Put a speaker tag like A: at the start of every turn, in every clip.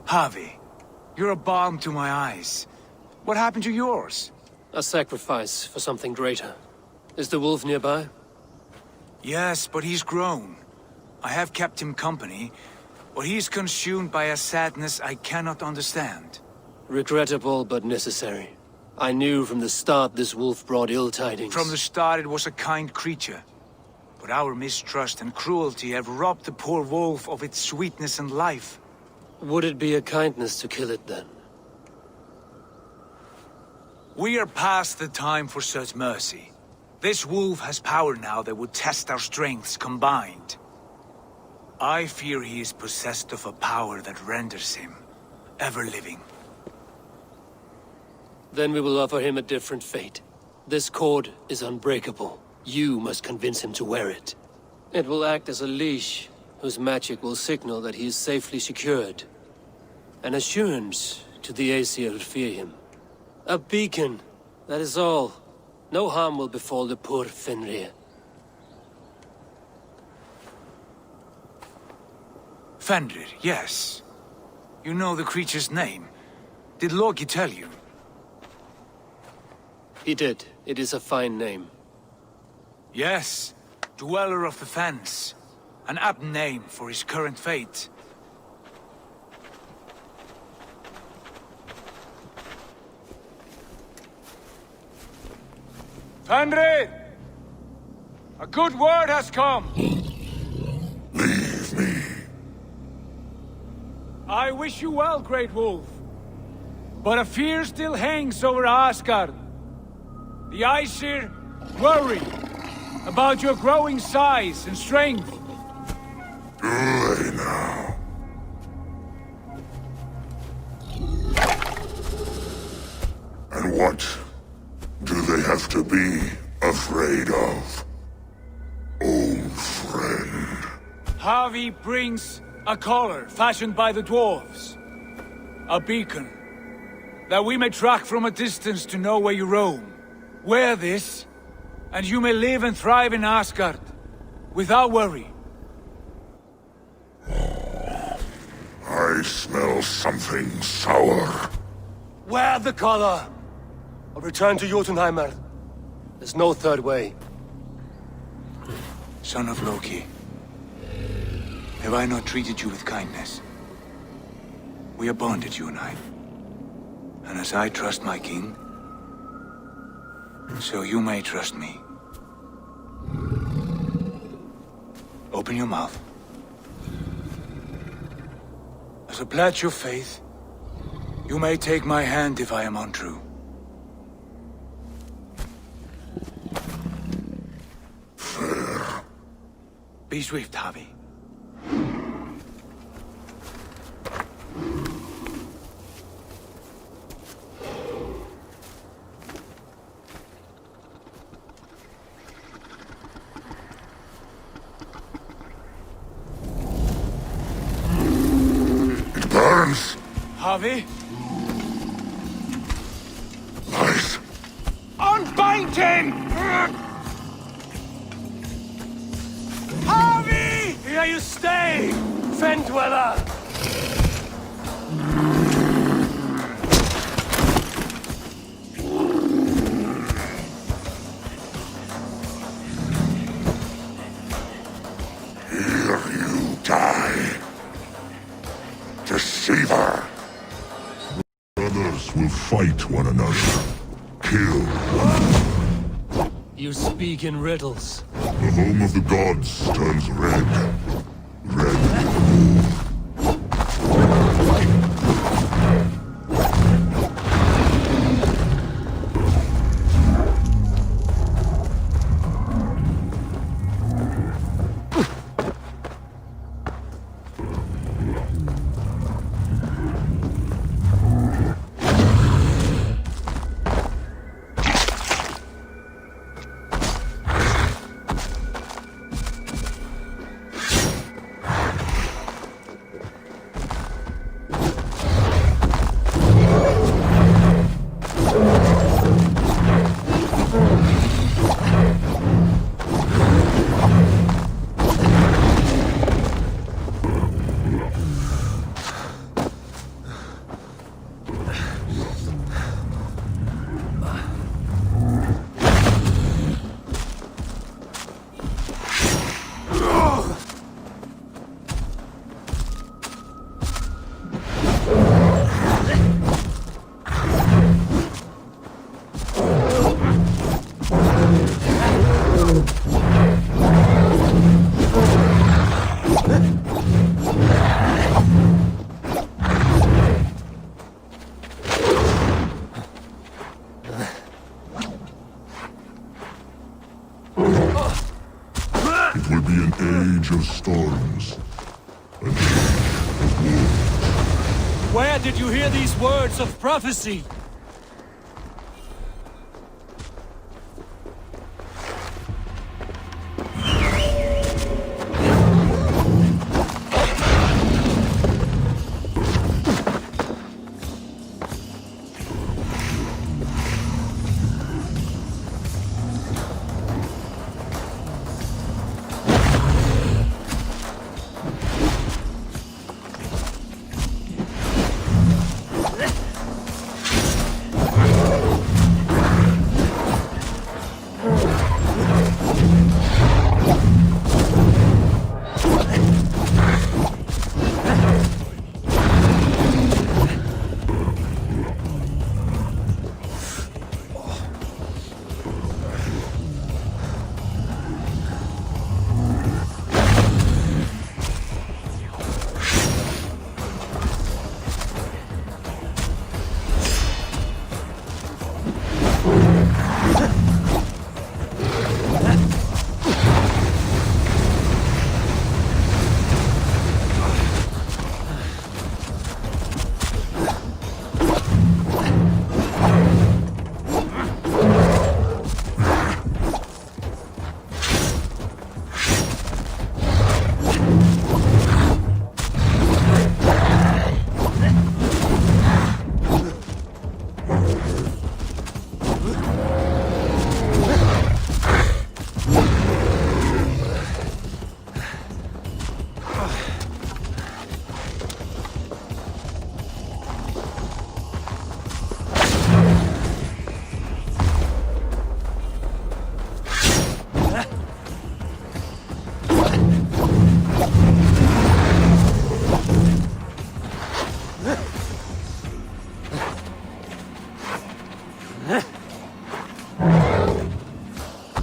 A: Javi, you're a balm to my eyes. What happened to yours?
B: A sacrifice for something greater. Is the wolf nearby?
A: Yes, but he's grown. I have kept him company, but he's consumed by a sadness I cannot understand.
B: Regrettable, but necessary. I knew from the start this wolf brought ill tidings.
A: From the start it was a kind creature. But our mistrust and cruelty have robbed the poor wolf of its sweetness and life.
B: Would it be a kindness to kill it, then?
A: We are past the time for such mercy. This wolf has power now that would test our strengths combined. I fear he is possessed of a power that renders him ever-living.
B: Then we will offer him a different fate. This cord is unbreakable. You must convince him to wear it. It will act as a leash, whose magic will signal that he is safely secured. An assurance to the Aesir who fear him. A beacon, that is all. No harm will befall the poor Fenrir.
A: Fenrir, yes. You know the creature's name. Did Loki tell you?
B: He did. It is a fine name.
A: Yes. Dweller of the Fens. An apt name for his current fate. Fenrir! A good word has come!
C: Leave me.
A: I wish you well, Great Wolf. But a fear still hangs over Asgard. The Aesir worry about your growing size and strength.
C: Do they now? And what do they have to be afraid of? Old friend.
A: Javi brings a collar fashioned by the dwarves. A beacon. That we may track from a distance to know where you roam. Wear this, and you may live and thrive in Asgard, without worry.
C: I smell something sour.
B: Wear the collar! Or return to Jotunheimer. There's no third way.
A: Son of Loki, have I not treated you with kindness? We are bonded, you and I. And as I trust my king, so you may trust me. Open your mouth. As a pledge of faith, you may take my hand if I am untrue.
C: Fair.
A: Be swift, Javi.
C: It burns.
A: Javi?
C: Lies.
A: Unbind him! Javi!
B: Here you stay, Fen Dweller!
C: Here you die. Deceiver. Brothers will fight one another. Kill one.
B: You speak in riddles.
C: The home of the gods turns red. Red. an age of storms. An age of war.
B: Where did you hear these words of prophecy?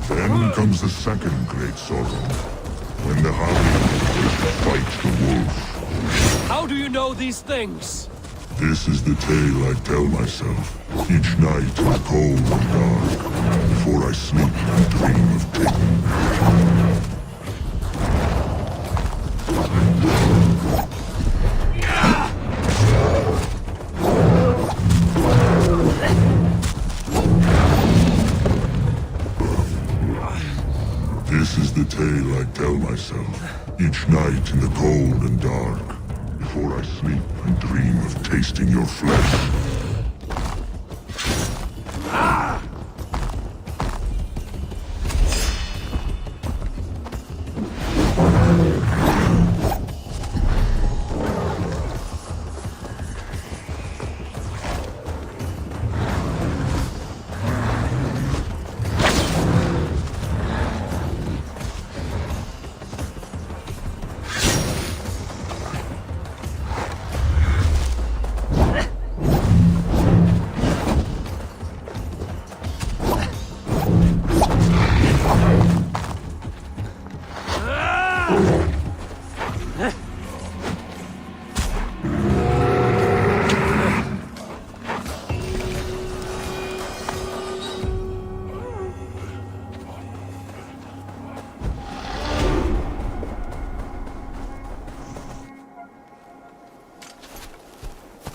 C: Then comes the second great sorrow, when the Harvey fight the wolf.
B: How do you know these things?
C: This is the tale I tell myself, each night in the cold and dark. Before I sleep, I dream of Titan. This is the tale I tell myself, each night in the cold and dark. Before I sleep, I dream of tasting your flesh.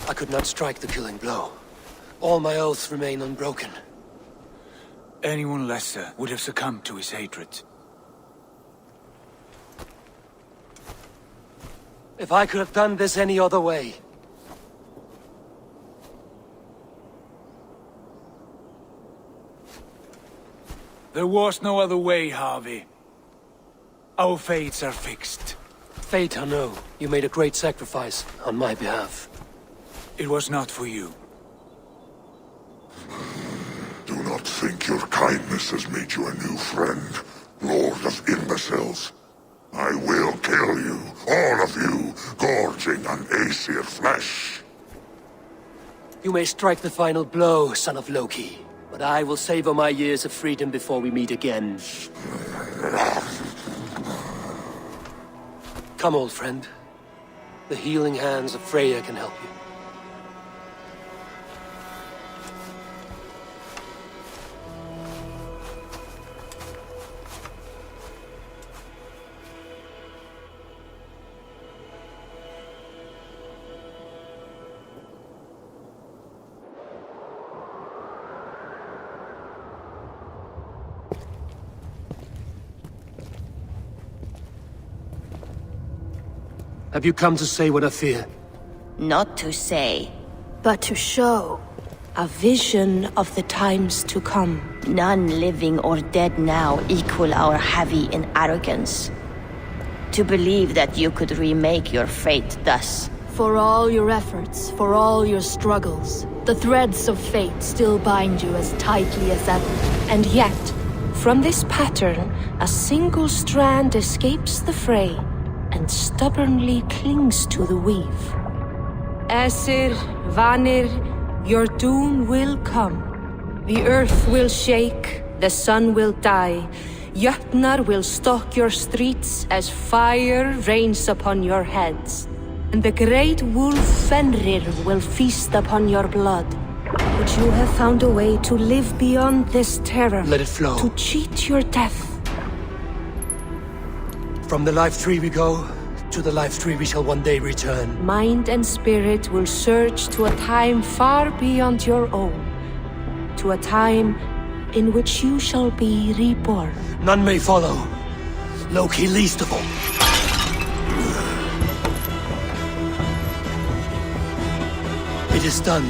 B: I could not strike the killing blow. All my oaths remain unbroken.
A: Anyone lesser would have succumbed to his hatred.
B: If I could have done this any other way.
A: There was no other way, Harvey. Our fates are fixed.
B: Fate or no, you made a great sacrifice on my behalf.
A: It was not for you.
C: Do not think your kindness has made you a new friend, Lord of Imbeciles. I will kill you, all of you, gorging on Aesir flesh.
B: You may strike the final blow, son of Loki, but I will savor my years of freedom before we meet again. Come, old friend. The healing hands of Freya can help you. Have you come to say what I fear?
D: Not to say.
E: But to show a vision of the times to come.
D: None living or dead now equal our heavy in arrogance. To believe that you could remake your fate thus.
E: For all your efforts, for all your struggles, the threads of fate still bind you as tightly as ever. And yet, from this pattern, a single strand escapes the fray and stubbornly clings to the weave. Aesir, Vanir, your doom will come. The earth will shake, the sun will die. Jötnar will stalk your streets as fire rains upon your heads. And the great wolf Fenrir will feast upon your blood. But you have found a way to live beyond this terror.
B: Let it flow.
E: To cheat your death.
B: From the life tree we go, to the life tree we shall one day return.
E: Mind and spirit will surge to a time far beyond your own. To a time in which you shall be reborn.
B: None may follow. Loki least of all. It is done.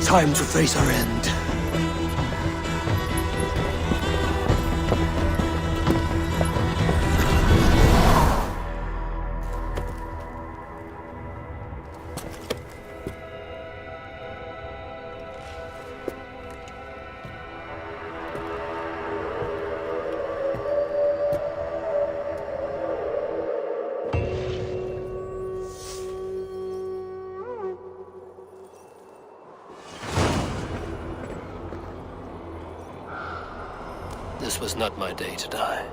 B: Time to face our end. This was not my day to die.